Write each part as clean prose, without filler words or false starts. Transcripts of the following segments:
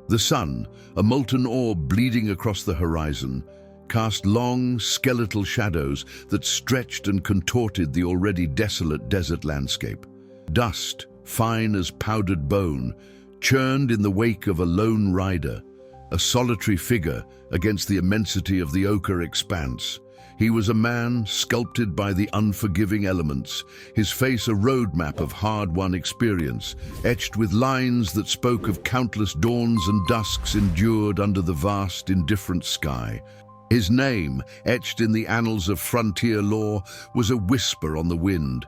The sun, a molten orb bleeding across the horizon, cast long, skeletal shadows that stretched and contorted the already desolate desert landscape. Dust, fine as powdered bone, churned in the wake of a lone rider, a solitary figure against the immensity of the ochre expanse. He was a man sculpted by the unforgiving elements, his face a roadmap of hard-won experience, etched with lines that spoke of countless dawns and dusks endured under the vast, indifferent sky. His name, etched in the annals of frontier lore, was a whisper on the wind,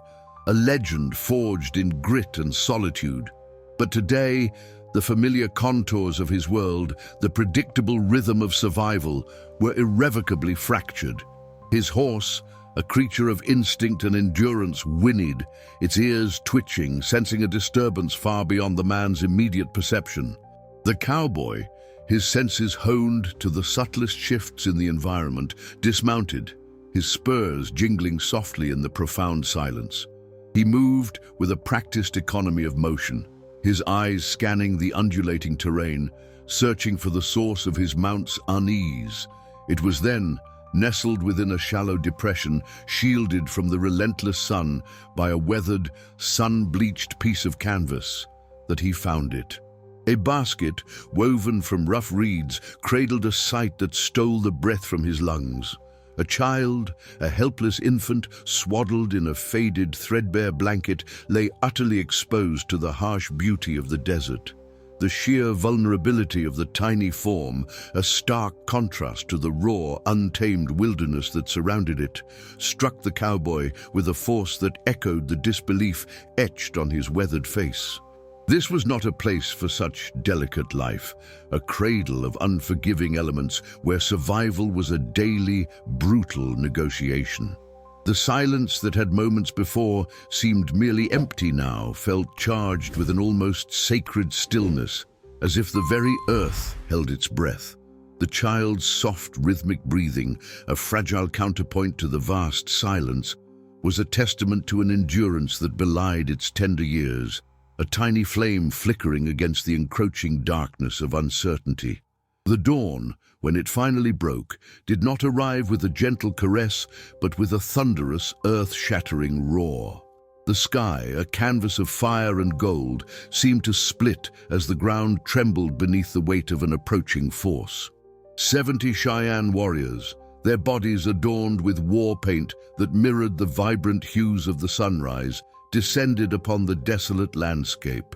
a legend forged in grit and solitude. But today, the familiar contours of his world, the predictable rhythm of survival, were irrevocably fractured. His horse, a creature of instinct and endurance, whinnied, its ears twitching, sensing a disturbance far beyond the man's immediate perception. The cowboy, his senses honed to the subtlest shifts in the environment, dismounted, his spurs jingling softly in the profound silence. He moved with a practiced economy of motion, his eyes scanning the undulating terrain, searching for the source of his mount's unease. It was then, nestled within a shallow depression, shielded from the relentless sun by a weathered, sun-bleached piece of canvas, that he found it. A basket, woven from rough reeds, cradled a sight that stole the breath from his lungs. A child, a helpless infant, swaddled in a faded, threadbare blanket, lay utterly exposed to the harsh beauty of the desert. The sheer vulnerability of the tiny form, a stark contrast to the raw, untamed wilderness that surrounded it, struck the cowboy with a force that echoed the disbelief etched on his weathered face. This was not a place for such delicate life, a cradle of unforgiving elements where survival was a daily, brutal negotiation. The silence that had moments before seemed merely empty now felt charged with an almost sacred stillness, as if the very earth held its breath. The child's soft, rhythmic breathing, a fragile counterpoint to the vast silence, was a testament to an endurance that belied its tender years, a tiny flame flickering against the encroaching darkness of uncertainty. The dawn, when it finally broke, did not arrive with a gentle caress, but with a thunderous, earth-shattering roar. The sky, a canvas of fire and gold, seemed to split as the ground trembled beneath the weight of an approaching force. 70 Cheyenne warriors, their bodies adorned with war paint that mirrored the vibrant hues of the sunrise, descended upon the desolate landscape.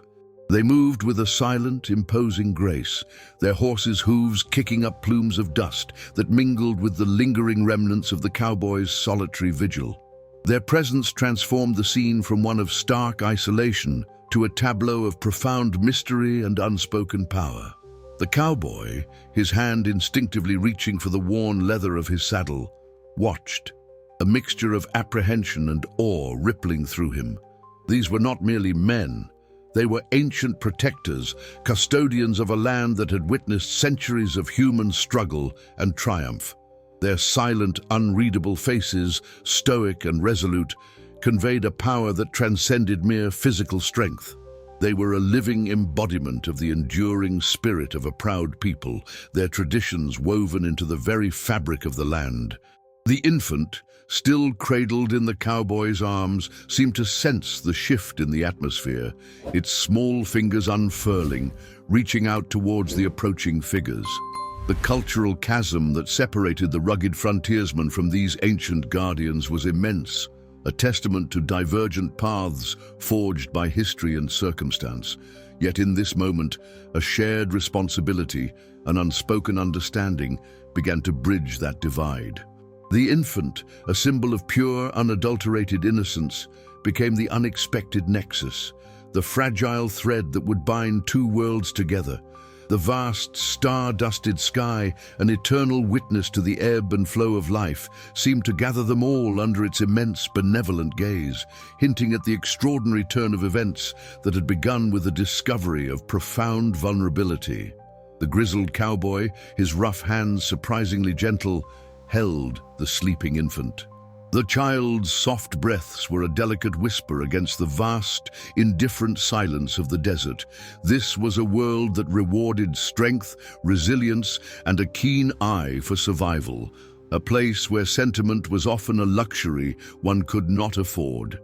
They moved with a silent, imposing grace, their horses' hooves kicking up plumes of dust that mingled with the lingering remnants of the cowboy's solitary vigil. Their presence transformed the scene from one of stark isolation to a tableau of profound mystery and unspoken power. The cowboy, his hand instinctively reaching for the worn leather of his saddle, watched, a mixture of apprehension and awe rippling through him. These were not merely men. They were ancient protectors, custodians of a land that had witnessed centuries of human struggle and triumph. Their silent, unreadable faces, stoic and resolute, conveyed a power that transcended mere physical strength. They were a living embodiment of the enduring spirit of a proud people, their traditions woven into the very fabric of the land. The infant, still cradled in the cowboy's arms, seemed to sense the shift in the atmosphere, its small fingers unfurling, reaching out towards the approaching figures. The cultural chasm that separated the rugged frontiersmen from these ancient guardians was immense, a testament to divergent paths forged by history and circumstance. Yet in this moment, a shared responsibility, an unspoken understanding, began to bridge that divide. The infant, a symbol of pure, unadulterated innocence, became the unexpected nexus, the fragile thread that would bind two worlds together. The vast, star-dusted sky, an eternal witness to the ebb and flow of life, seemed to gather them all under its immense, benevolent gaze, hinting at the extraordinary turn of events that had begun with the discovery of profound vulnerability. The grizzled cowboy, his rough hands surprisingly gentle, held the sleeping infant. The child's soft breaths were a delicate whisper against the vast, indifferent silence of the desert. This was a world that rewarded strength, resilience, and a keen eye for survival, a place where sentiment was often a luxury one could not afford.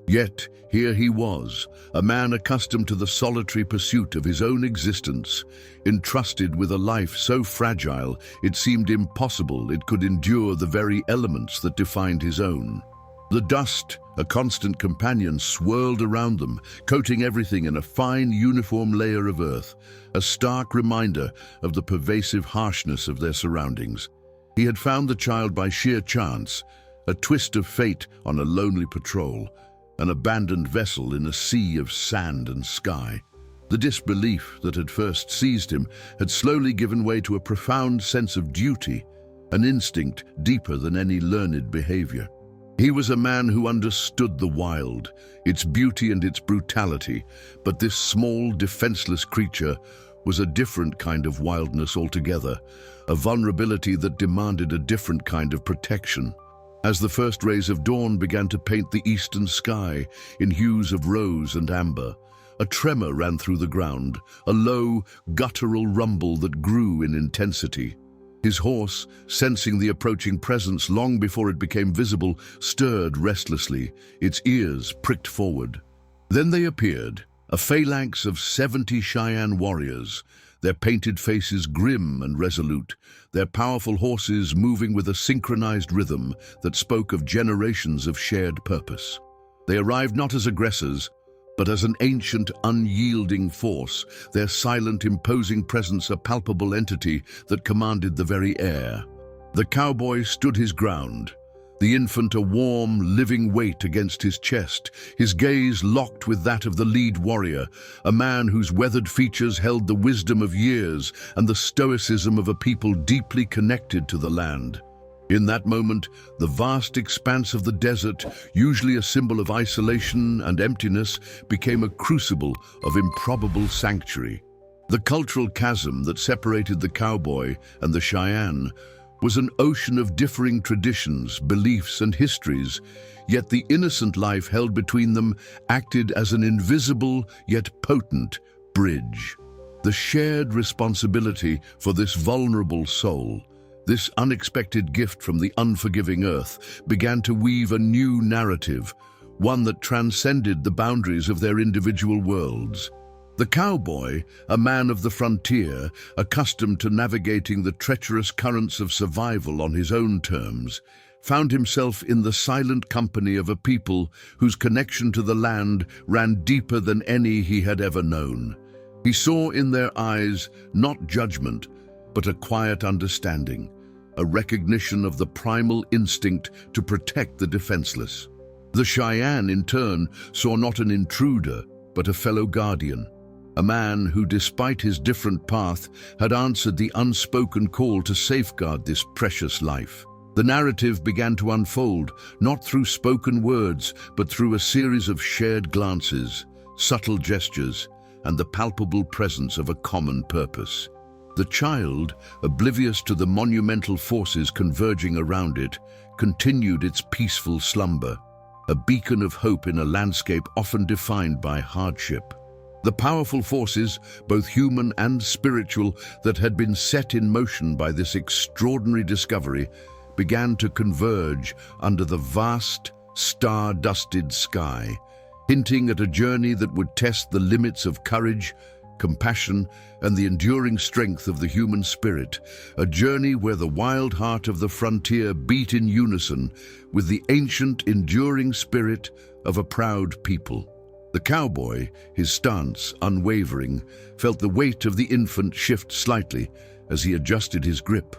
Yet, here he was, a man accustomed to the solitary pursuit of his own existence, entrusted with a life so fragile it seemed impossible it could endure the very elements that defined his own. The dust, a constant companion, swirled around them, coating everything in a fine, uniform layer of earth, a stark reminder of the pervasive harshness of their surroundings. He had found the child by sheer chance, a twist of fate on a lonely patrol, an abandoned vessel in a sea of sand and sky. The disbelief that had first seized him had slowly given way to a profound sense of duty, an instinct deeper than any learned behavior. He was a man who understood the wild, its beauty and its brutality, but this small, defenseless creature was a different kind of wildness altogether, a vulnerability that demanded a different kind of protection. As the first rays of dawn began to paint the eastern sky in hues of rose and amber, a tremor ran through the ground, a low, guttural rumble that grew in intensity. His horse, sensing the approaching presence long before it became visible, stirred restlessly, its ears pricked forward. Then they appeared, a phalanx of 70 Cheyenne warriors, their painted faces grim and resolute, their powerful horses moving with a synchronized rhythm that spoke of generations of shared purpose. They arrived not as aggressors, but as an ancient, unyielding force, their silent, imposing presence a palpable entity that commanded the very air. The cowboy stood his ground, the infant a warm, living weight against his chest, his gaze locked with that of the lead warrior, a man whose weathered features held the wisdom of years and the stoicism of a people deeply connected to the land. In that moment, the vast expanse of the desert, usually a symbol of isolation and emptiness, became a crucible of improbable sanctuary. The cultural chasm that separated the cowboy and the Cheyenne was an ocean of differing traditions, beliefs, and histories, yet the innocent life held between them acted as an invisible yet potent bridge. The shared responsibility for this vulnerable soul, this unexpected gift from the unforgiving earth, began to weave a new narrative, one that transcended the boundaries of their individual worlds. The cowboy, a man of the frontier, accustomed to navigating the treacherous currents of survival on his own terms, found himself in the silent company of a people whose connection to the land ran deeper than any he had ever known. He saw in their eyes not judgment, but a quiet understanding, a recognition of the primal instinct to protect the defenseless. The Cheyenne, in turn, saw not an intruder, but a fellow guardian. A man who, despite his different path, had answered the unspoken call to safeguard this precious life. The narrative began to unfold, not through spoken words, but through a series of shared glances, subtle gestures, and the palpable presence of a common purpose. The child, oblivious to the monumental forces converging around it, continued its peaceful slumber, a beacon of hope in a landscape often defined by hardship. The powerful forces, both human and spiritual, that had been set in motion by this extraordinary discovery began to converge under the vast, star-dusted sky, hinting at a journey that would test the limits of courage, compassion, and the enduring strength of the human spirit, a journey where the wild heart of the frontier beat in unison with the ancient, enduring spirit of a proud people. The cowboy, his stance unwavering, felt the weight of the infant shift slightly as he adjusted his grip.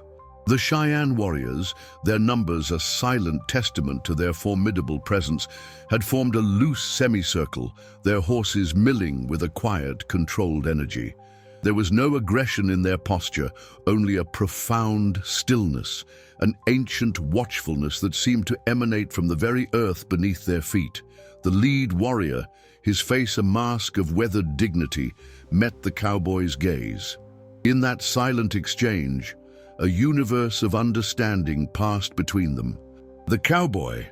The Cheyenne warriors, their numbers a silent testament to their formidable presence, had formed a loose semicircle, their horses milling with a quiet, controlled energy. There was no aggression in their posture, only a profound stillness, an ancient watchfulness that seemed to emanate from the very earth beneath their feet. The lead warrior, his face a mask of weathered dignity, met the cowboy's gaze. In that silent exchange, a universe of understanding passed between them. The cowboy,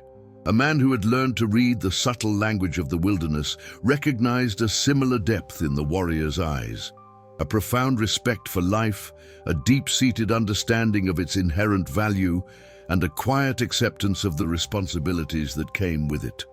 A man who had learned to read the subtle language of the wilderness recognized a similar depth in the warrior's eyes. A profound respect for life, a deep-seated understanding of its inherent value, and a quiet acceptance of the responsibilities that came with it.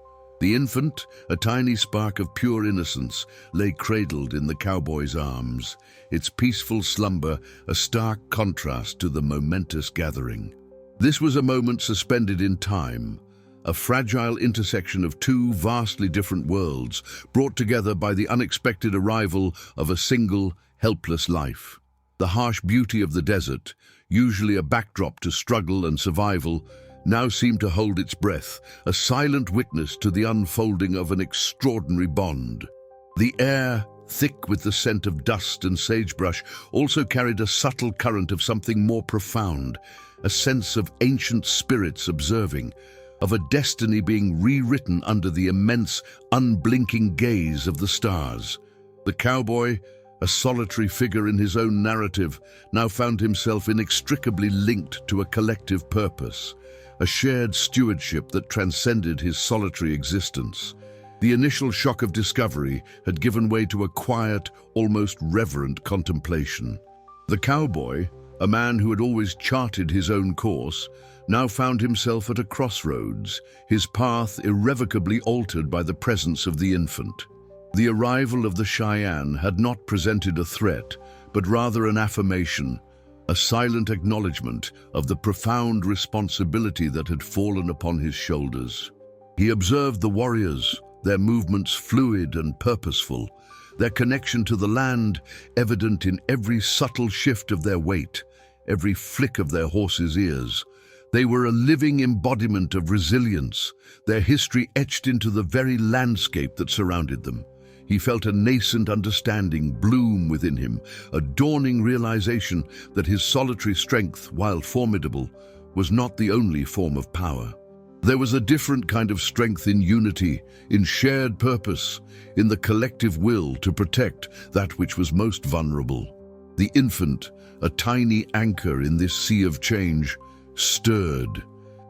The infant, a tiny spark of pure innocence, lay cradled in the cowboy's arms, its peaceful slumber a stark contrast to the momentous gathering. This was a moment suspended in time, a fragile intersection of two vastly different worlds, brought together by the unexpected arrival of a single, helpless life. The harsh beauty of the desert, usually a backdrop to struggle and survival, now seemed to hold its breath, a silent witness to the unfolding of an extraordinary bond. The air, thick with the scent of dust and sagebrush, also carried a subtle current of something more profound, a sense of ancient spirits observing, of a destiny being rewritten under the immense, unblinking gaze of the stars. The cowboy, a solitary figure in his own narrative, now found himself inextricably linked to a collective purpose, a shared stewardship that transcended his solitary existence. The initial shock of discovery had given way to a quiet, almost reverent contemplation. The cowboy, a man who had always charted his own course, now found himself at a crossroads, his path irrevocably altered by the presence of the infant. The arrival of the Cheyenne had not presented a threat, but rather an affirmation, a silent acknowledgement of the profound responsibility that had fallen upon his shoulders. He observed the warriors, their movements fluid and purposeful, their connection to the land evident in every subtle shift of their weight, every flick of their horses' ears. They were a living embodiment of resilience, their history etched into the very landscape that surrounded them. He felt a nascent understanding bloom within him, a dawning realization that his solitary strength, while formidable, was not the only form of power. There was a different kind of strength in unity, in shared purpose, in the collective will to protect that which was most vulnerable. The infant, a tiny anchor in this sea of change, stirred,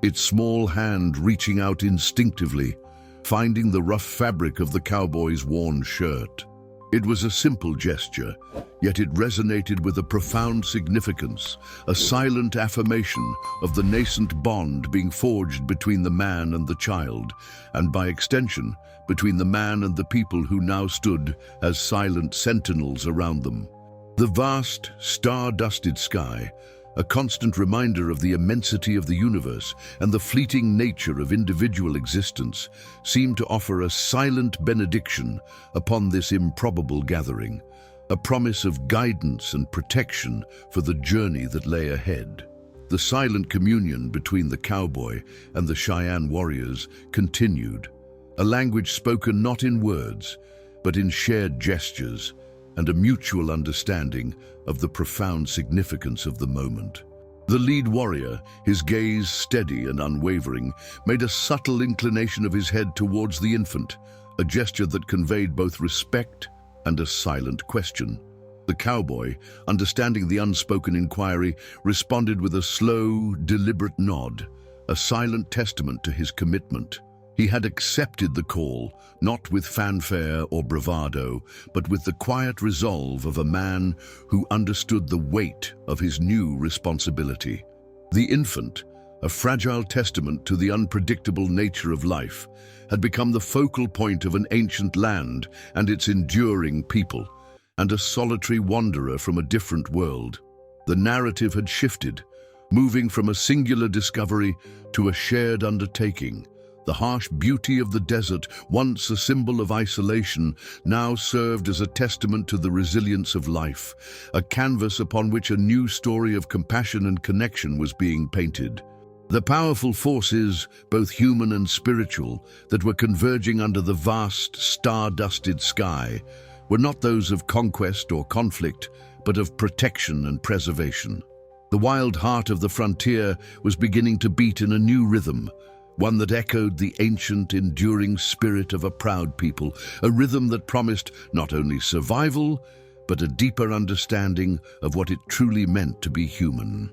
its small hand reaching out instinctively, finding the rough fabric of the cowboy's worn shirt. It was a simple gesture, yet it resonated with a profound significance, a silent affirmation of the nascent bond being forged between the man and the child, and by extension, between the man and the people who now stood as silent sentinels around them. The vast, star-dusted sky, a constant reminder of the immensity of the universe and the fleeting nature of individual existence, seemed to offer a silent benediction upon this improbable gathering, a promise of guidance and protection for the journey that lay ahead. The silent communion between the cowboy and the Cheyenne warriors continued, a language spoken not in words, but in shared gestures, and a mutual understanding of the profound significance of the moment. The lead warrior, his gaze steady and unwavering, made a subtle inclination of his head towards the infant, a gesture that conveyed both respect and a silent question. The cowboy, understanding the unspoken inquiry, responded with a slow, deliberate nod, a silent testament to his commitment. He had accepted the call, not with fanfare or bravado, but with the quiet resolve of a man who understood the weight of his new responsibility. The infant, a fragile testament to the unpredictable nature of life, had become the focal point of an ancient land and its enduring people, and a solitary wanderer from a different world. The narrative had shifted, moving from a singular discovery to a shared undertaking. The harsh beauty of the desert, once a symbol of isolation, now served as a testament to the resilience of life, a canvas upon which a new story of compassion and connection was being painted. The powerful forces, both human and spiritual, that were converging under the vast, star-dusted sky were not those of conquest or conflict, but of protection and preservation. The wild heart of the frontier was beginning to beat in a new rhythm, one that echoed the ancient, enduring spirit of a proud people, a rhythm that promised not only survival, but a deeper understanding of what it truly meant to be human.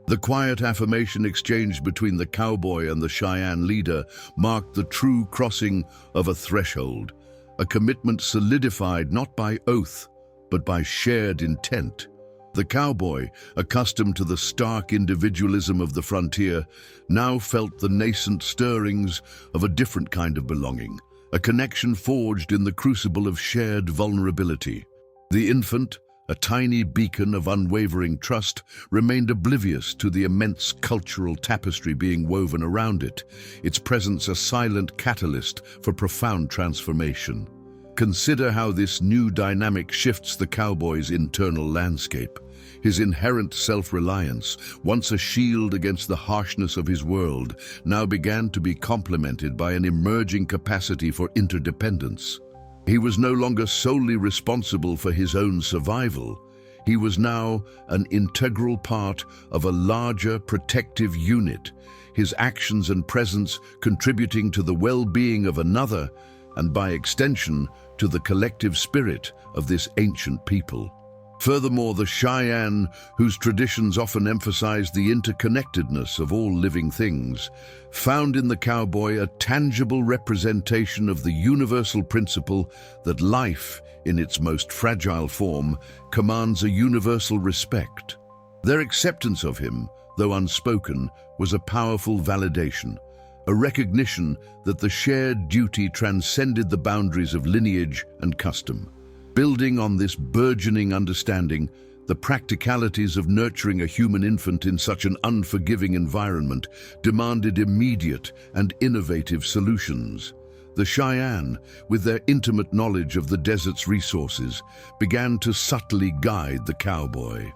The quiet affirmation exchanged between the cowboy and the Cheyenne leader marked the true crossing of a threshold, a commitment solidified not by oath, but by shared intent. The cowboy, accustomed to the stark individualism of the frontier, now felt the nascent stirrings of a different kind of belonging, a connection forged in the crucible of shared vulnerability. The infant, a tiny beacon of unwavering trust, remained oblivious to the immense cultural tapestry being woven around it, its presence a silent catalyst for profound transformation. Consider how this new dynamic shifts the cowboy's internal landscape. His inherent self-reliance, once a shield against the harshness of his world, now began to be complemented by an emerging capacity for interdependence. He was no longer solely responsible for his own survival. He was now an integral part of a larger protective unit, his actions and presence contributing to the well-being of another, and by extension, to the collective spirit of this ancient people. Furthermore, the Cheyenne, whose traditions often emphasized the interconnectedness of all living things, found in the cowboy a tangible representation of the universal principle that life, in its most fragile form, commands a universal respect. Their acceptance of him, though unspoken, was a powerful validation, a recognition that the shared duty transcended the boundaries of lineage and custom. Building on this burgeoning understanding, the practicalities of nurturing a human infant in such an unforgiving environment demanded immediate and innovative solutions. The Cheyenne, with their intimate knowledge of the desert's resources, began to subtly guide the cowboy.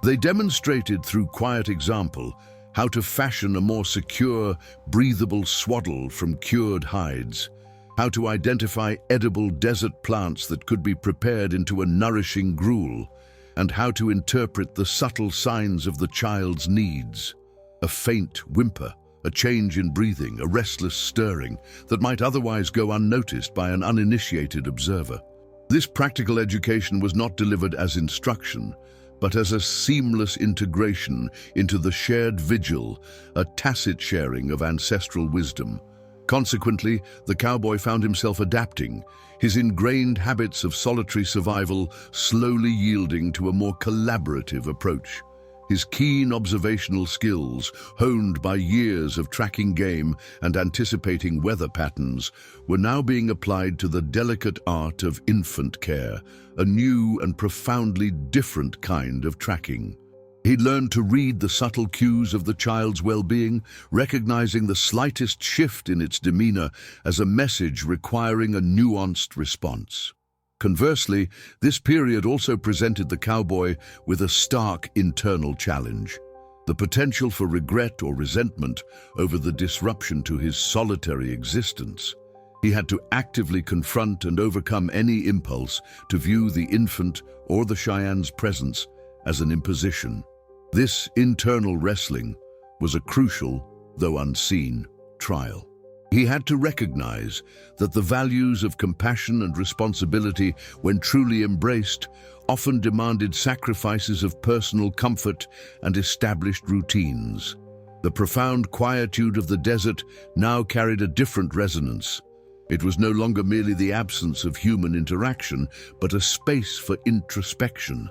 They demonstrated through quiet example how to fashion a more secure, breathable swaddle from cured hides, how to identify edible desert plants that could be prepared into a nourishing gruel, and how to interpret the subtle signs of the child's needs. A faint whimper, a change in breathing, a restless stirring that might otherwise go unnoticed by an uninitiated observer. This practical education was not delivered as instruction, but as a seamless integration into the shared vigil, a tacit sharing of ancestral wisdom. Consequently, the cowboy found himself adapting, his ingrained habits of solitary survival slowly yielding to a more collaborative approach. His keen observational skills, honed by years of tracking game and anticipating weather patterns, were now being applied to the delicate art of infant care, a new and profoundly different kind of tracking. He learned to read the subtle cues of the child's well-being, recognizing the slightest shift in its demeanor as a message requiring a nuanced response. Conversely, this period also presented the cowboy with a stark internal challenge: the potential for regret or resentment over the disruption to his solitary existence. He had to actively confront and overcome any impulse to view the infant or the Cheyenne's presence as an imposition. This internal wrestling was a crucial, though unseen, trial. He had to recognize that the values of compassion and responsibility, when truly embraced, often demanded sacrifices of personal comfort and established routines. The profound quietude of the desert now carried a different resonance. It was no longer merely the absence of human interaction, but a space for introspection,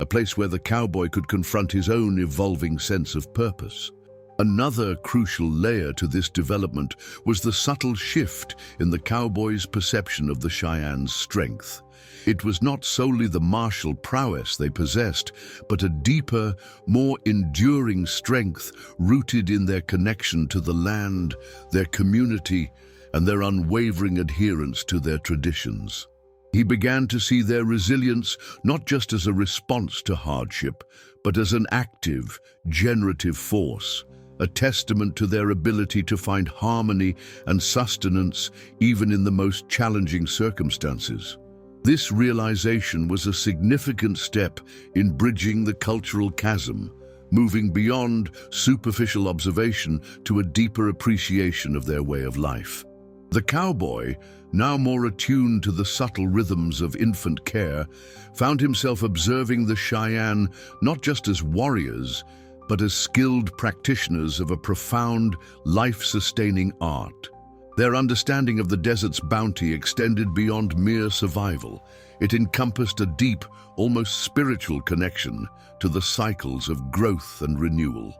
a place where the cowboy could confront his own evolving sense of purpose. Another crucial layer to this development was the subtle shift in the cowboy's perception of the Cheyenne's strength. It was not solely the martial prowess they possessed, but a deeper, more enduring strength rooted in their connection to the land, their community, and their unwavering adherence to their traditions. He began to see their resilience not just as a response to hardship, but as an active, generative force, a testament to their ability to find harmony and sustenance even in the most challenging circumstances. This realization was a significant step in bridging the cultural chasm, moving beyond superficial observation to a deeper appreciation of their way of life. The cowboy, now more attuned to the subtle rhythms of infant care, found himself observing the Cheyenne not just as warriors, but as skilled practitioners of a profound, life-sustaining art. Their understanding of the desert's bounty extended beyond mere survival. It encompassed a deep, almost spiritual connection to the cycles of growth and renewal.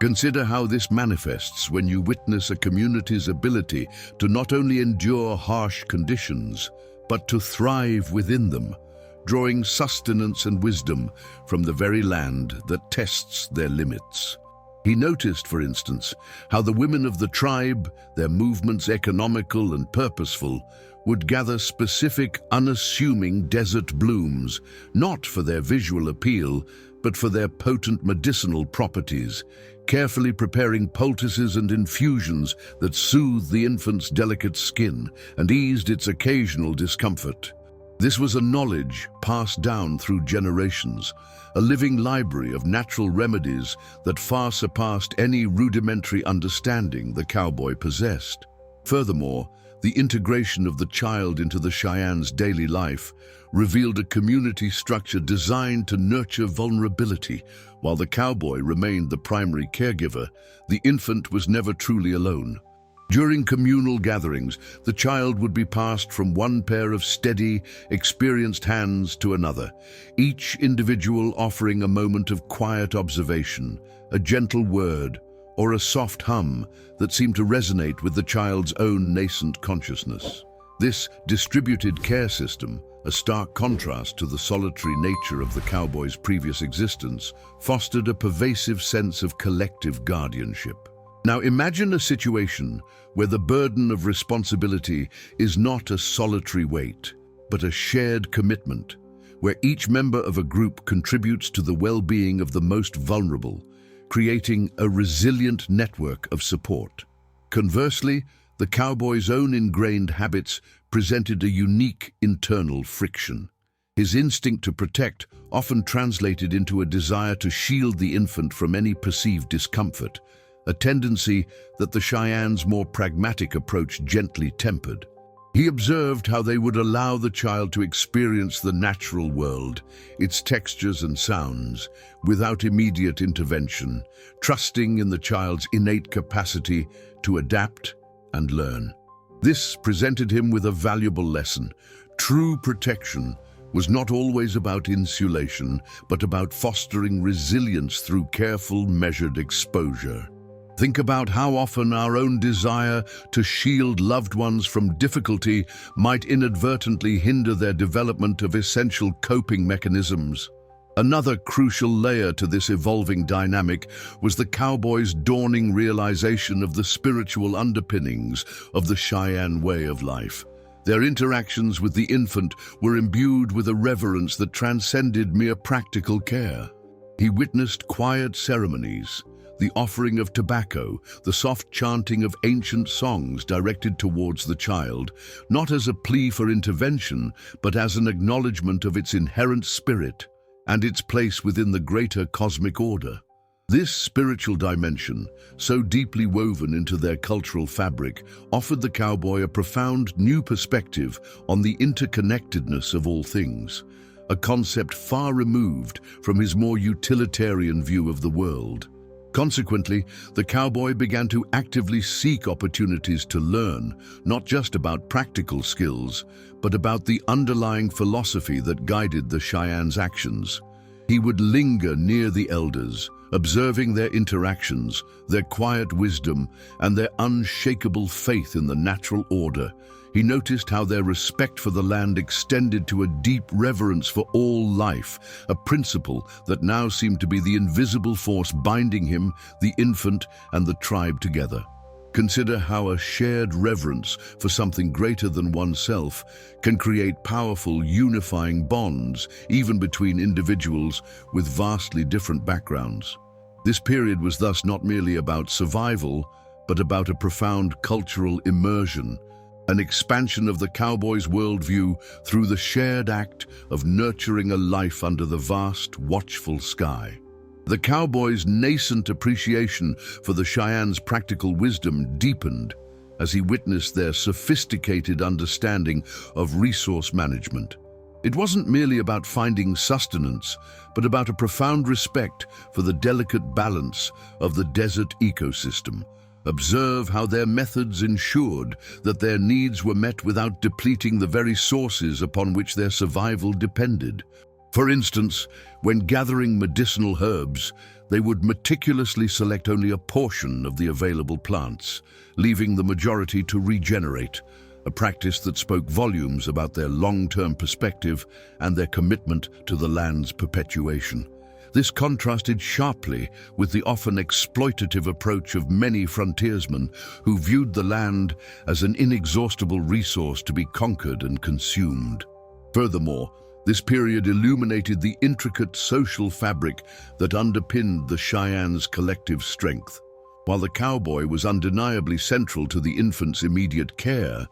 Consider how this manifests when you witness a community's ability to not only endure harsh conditions, but to thrive within them, drawing sustenance and wisdom from the very land that tests their limits. He noticed, for instance, how the women of the tribe, their movements economical and purposeful, would gather specific, unassuming desert blooms, not for their visual appeal, but for their potent medicinal properties, carefully preparing poultices and infusions that soothed the infant's delicate skin and eased its occasional discomfort. This was a knowledge passed down through generations, a living library of natural remedies that far surpassed any rudimentary understanding the cowboy possessed. Furthermore, the integration of the child into the Cheyenne's daily life revealed a community structure designed to nurture vulnerability. While the cowboy remained the primary caregiver, the infant was never truly alone. During communal gatherings, the child would be passed from one pair of steady, experienced hands to another, each individual offering a moment of quiet observation, a gentle word, or a soft hum that seemed to resonate with the child's own nascent consciousness. This distributed care system, a stark contrast to the solitary nature of the cowboy's previous existence, fostered a pervasive sense of collective guardianship. Now imagine a situation where the burden of responsibility is not a solitary weight, but a shared commitment, where each member of a group contributes to the well-being of the most vulnerable, creating a resilient network of support. Conversely, the cowboy's own ingrained habits presented a unique internal friction. His instinct to protect often translated into a desire to shield the infant from any perceived discomfort, a tendency that the Cheyenne's more pragmatic approach gently tempered. He observed how they would allow the child to experience the natural world, its textures and sounds, without immediate intervention, trusting in the child's innate capacity to adapt and learn. This presented him with a valuable lesson. True protection was not always about insulation, but about fostering resilience through careful, measured exposure. Think about how often our own desire to shield loved ones from difficulty might inadvertently hinder their development of essential coping mechanisms. Another crucial layer to this evolving dynamic was the cowboy's dawning realization of the spiritual underpinnings of the Cheyenne way of life. Their interactions with the infant were imbued with a reverence that transcended mere practical care. He witnessed quiet ceremonies, the offering of tobacco, the soft chanting of ancient songs directed towards the child, not as a plea for intervention, but as an acknowledgement of its inherent spirit and its place within the greater cosmic order. This spiritual dimension, so deeply woven into their cultural fabric, offered the cowboy a profound new perspective on the interconnectedness of all things, a concept far removed from his more utilitarian view of the world. Consequently, the cowboy began to actively seek opportunities to learn, not just about practical skills, but about the underlying philosophy that guided the Cheyenne's actions. He would linger near the elders, observing their interactions, their quiet wisdom, and their unshakable faith in the natural order. He noticed how their respect for the land extended to a deep reverence for all life, a principle that now seemed to be the invisible force binding him, the infant, and the tribe together. Consider how a shared reverence for something greater than oneself can create powerful, unifying bonds, even between individuals with vastly different backgrounds. This period was thus not merely about survival, but about a profound cultural immersion, an expansion of the cowboy's worldview through the shared act of nurturing a life under the vast, watchful sky. The cowboy's nascent appreciation for the Cheyenne's practical wisdom deepened as he witnessed their sophisticated understanding of resource management. It wasn't merely about finding sustenance, but about a profound respect for the delicate balance of the desert ecosystem. Observe how their methods ensured that their needs were met without depleting the very sources upon which their survival depended. For instance, when gathering medicinal herbs, they would meticulously select only a portion of the available plants, leaving the majority to regenerate, a practice that spoke volumes about their long-term perspective and their commitment to the land's perpetuation. This contrasted sharply with the often exploitative approach of many frontiersmen who viewed the land as an inexhaustible resource to be conquered and consumed. Furthermore, this period illuminated the intricate social fabric that underpinned the Cheyenne's collective strength. While the cowboy was undeniably central to the infant's immediate care,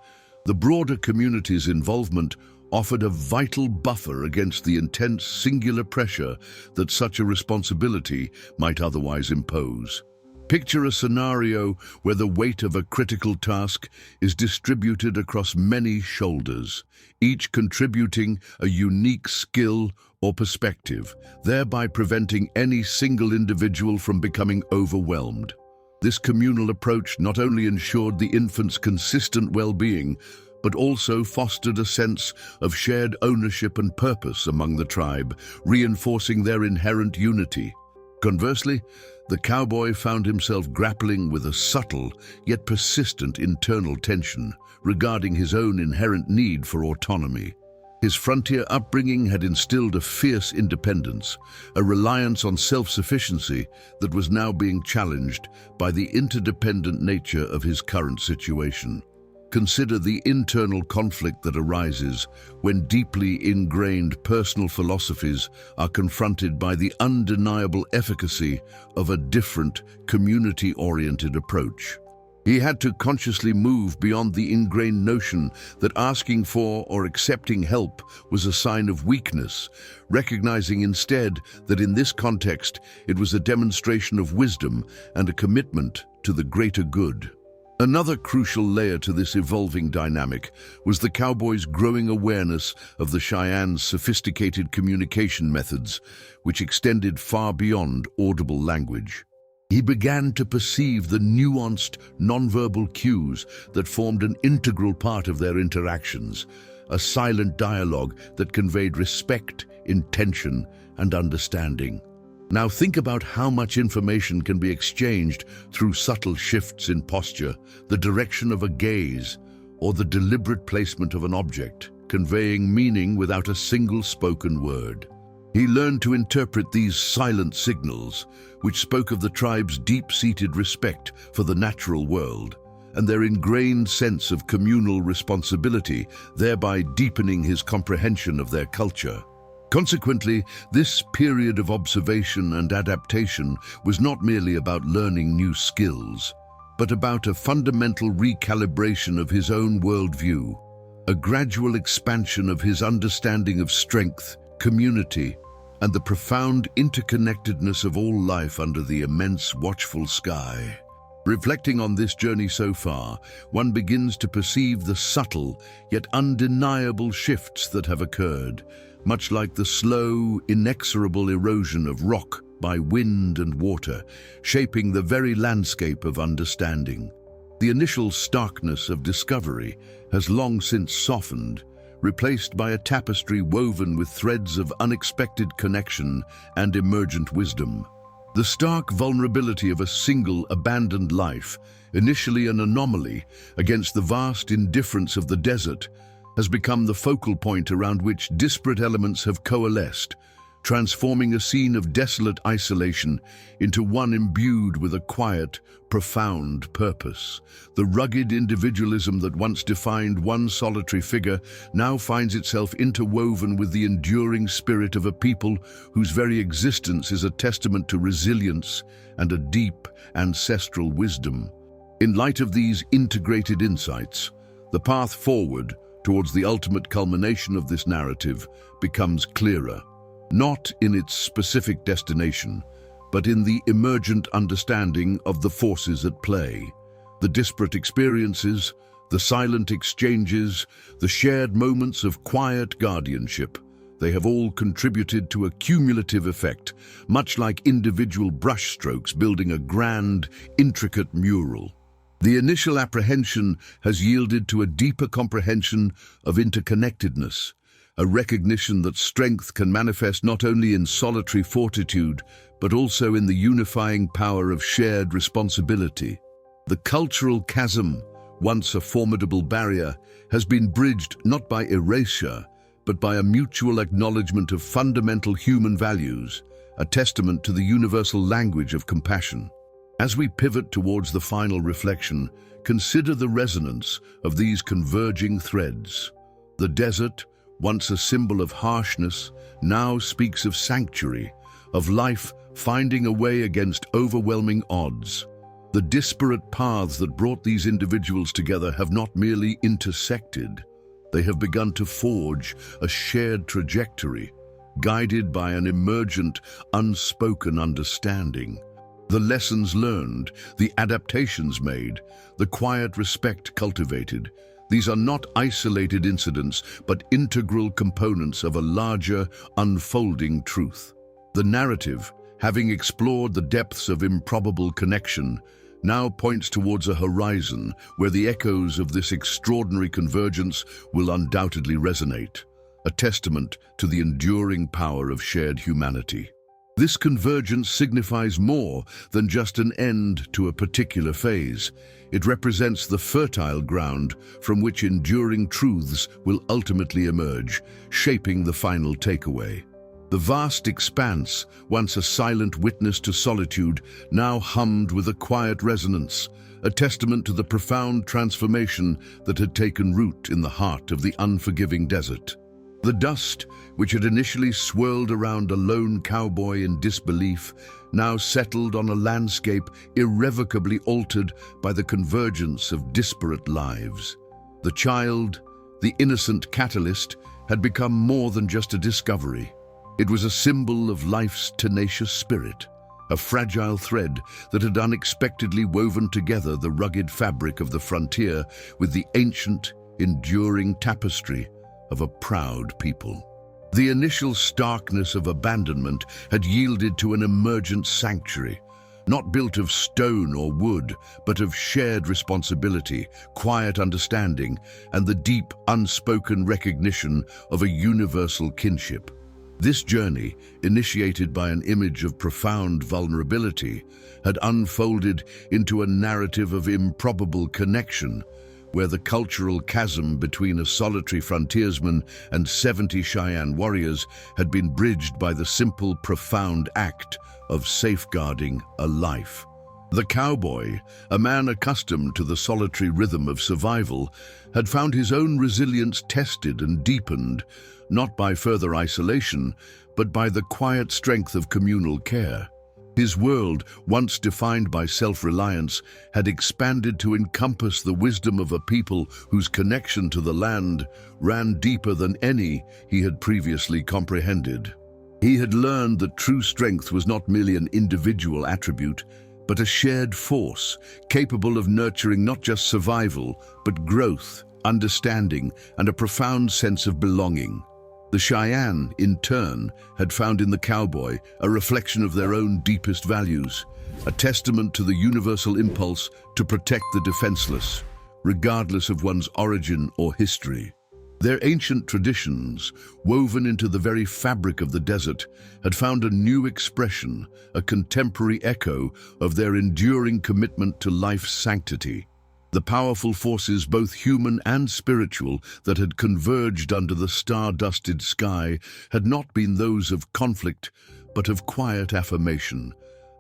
the broader community's involvement offered a vital buffer against the intense singular pressure that such a responsibility might otherwise impose. Picture a scenario where the weight of a critical task is distributed across many shoulders, each contributing a unique skill or perspective, thereby preventing any single individual from becoming overwhelmed. This communal approach not only ensured the infant's consistent well-being, but also fostered a sense of shared ownership and purpose among the tribe, reinforcing their inherent unity. Conversely, the cowboy found himself grappling with a subtle yet persistent internal tension regarding his own inherent need for autonomy. His frontier upbringing had instilled a fierce independence, a reliance on self-sufficiency that was now being challenged by the interdependent nature of his current situation. Consider the internal conflict that arises when deeply ingrained personal philosophies are confronted by the undeniable efficacy of a different, community-oriented approach. He had to consciously move beyond the ingrained notion that asking for or accepting help was a sign of weakness, recognizing instead that in this context it was a demonstration of wisdom and a commitment to the greater good. Another crucial layer to this evolving dynamic was the cowboy's growing awareness of the Cheyenne's sophisticated communication methods, which extended far beyond audible language. He began to perceive the nuanced, nonverbal cues that formed an integral part of their interactions, a silent dialogue that conveyed respect, intention, and understanding. Now think about how much information can be exchanged through subtle shifts in posture, the direction of a gaze, or the deliberate placement of an object, conveying meaning without a single spoken word. He learned to interpret these silent signals, which spoke of the tribe's deep-seated respect for the natural world and their ingrained sense of communal responsibility, thereby deepening his comprehension of their culture. Consequently, this period of observation and adaptation was not merely about learning new skills, but about a fundamental recalibration of his own worldview, a gradual expansion of his understanding of strength, community, and the profound interconnectedness of all life under the immense watchful sky. Reflecting on this journey so far, one begins to perceive the subtle yet undeniable shifts that have occurred, much like the slow, inexorable erosion of rock by wind and water, shaping the very landscape of understanding. The initial starkness of discovery has long since softened, replaced by a tapestry woven with threads of unexpected connection and emergent wisdom. The stark vulnerability of a single abandoned life, initially an anomaly against the vast indifference of the desert, has become the focal point around which disparate elements have coalesced, transforming a scene of desolate isolation into one imbued with a quiet, profound purpose. The rugged individualism that once defined one solitary figure now finds itself interwoven with the enduring spirit of a people whose very existence is a testament to resilience and a deep ancestral wisdom. In light of these integrated insights, the path forward towards the ultimate culmination of this narrative becomes clearer, not in its specific destination, but in the emergent understanding of the forces at play. The disparate experiences, the silent exchanges, the shared moments of quiet guardianship They have all contributed to a cumulative effect, much like individual brushstrokes building a grand, intricate mural. The initial apprehension has yielded to a deeper comprehension of interconnectedness, a recognition that strength can manifest not only in solitary fortitude, but also in the unifying power of shared responsibility. The cultural chasm, once a formidable barrier, has been bridged not by erasure, but by a mutual acknowledgement of fundamental human values, a testament to the universal language of compassion. As we pivot towards the final reflection, consider the resonance of these converging threads. The desert, once a symbol of harshness, now speaks of sanctuary, of life finding a way against overwhelming odds. The disparate paths that brought these individuals together have not merely intersected, they have begun to forge a shared trajectory, guided by an emergent, unspoken understanding. The lessons learned, the adaptations made, the quiet respect cultivated, these are not isolated incidents, but integral components of a larger, unfolding truth. The narrative, having explored the depths of improbable connection, now points towards a horizon where the echoes of this extraordinary convergence will undoubtedly resonate, a testament to the enduring power of shared humanity. This convergence signifies more than just an end to a particular phase. It represents the fertile ground from which enduring truths will ultimately emerge, shaping the final takeaway. The vast expanse, once a silent witness to solitude, now hummed with a quiet resonance, a testament to the profound transformation that had taken root in the heart of the unforgiving desert. The dust, which had initially swirled around a lone cowboy in disbelief, now settled on a landscape irrevocably altered by the convergence of disparate lives. The child, the innocent catalyst, had become more than just a discovery. It was a symbol of life's tenacious spirit, a fragile thread that had unexpectedly woven together the rugged fabric of the frontier with the ancient, enduring tapestry of a proud people. The initial starkness of abandonment had yielded to an emergent sanctuary, not built of stone or wood, but of shared responsibility, quiet understanding, and the deep, unspoken recognition of a universal kinship. This journey, initiated by an image of profound vulnerability, had unfolded into a narrative of improbable connection, where the cultural chasm between a solitary frontiersman and 70 Cheyenne warriors had been bridged by the simple, profound act of safeguarding a life. The cowboy, a man accustomed to the solitary rhythm of survival, had found his own resilience tested and deepened, not by further isolation, but by the quiet strength of communal care. His world, once defined by self-reliance, had expanded to encompass the wisdom of a people whose connection to the land ran deeper than any he had previously comprehended. He had learned that true strength was not merely an individual attribute, but a shared force, capable of nurturing not just survival, but growth, understanding, and a profound sense of belonging. The Cheyenne, in turn, had found in the cowboy a reflection of their own deepest values, a testament to the universal impulse to protect the defenseless, regardless of one's origin or history. Their ancient traditions, woven into the very fabric of the desert, had found a new expression, a contemporary echo of their enduring commitment to life's sanctity. The powerful forces, both human and spiritual, that had converged under the star-dusted sky had not been those of conflict, but of quiet affirmation,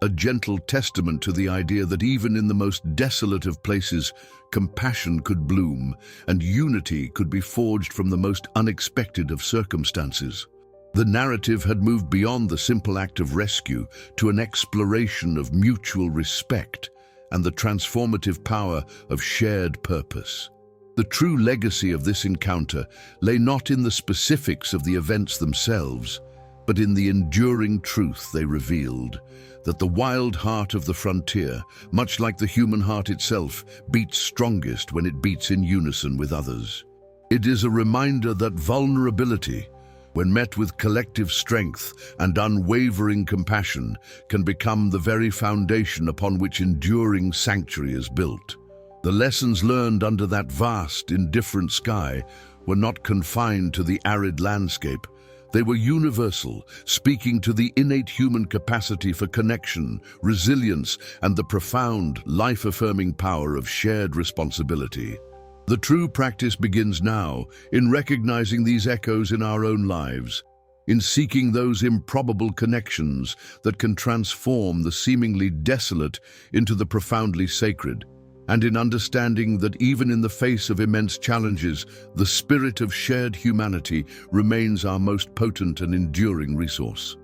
a gentle testament to the idea that even in the most desolate of places, compassion could bloom and unity could be forged from the most unexpected of circumstances. The narrative had moved beyond the simple act of rescue to an exploration of mutual respect and the transformative power of shared purpose. The true legacy of this encounter lay not in the specifics of the events themselves, but in the enduring truth they revealed, that the wild heart of the frontier, much like the human heart itself, beats strongest when it beats in unison with others. It is a reminder that vulnerability, when met with collective strength and unwavering compassion, can become the very foundation upon which enduring sanctuary is built. The lessons learned under that vast, indifferent sky were not confined to the arid landscape. They were universal, speaking to the innate human capacity for connection, resilience, and the profound, life-affirming power of shared responsibility. The true practice begins now, in recognizing these echoes in our own lives, in seeking those improbable connections that can transform the seemingly desolate into the profoundly sacred, and in understanding that even in the face of immense challenges, the spirit of shared humanity remains our most potent and enduring resource.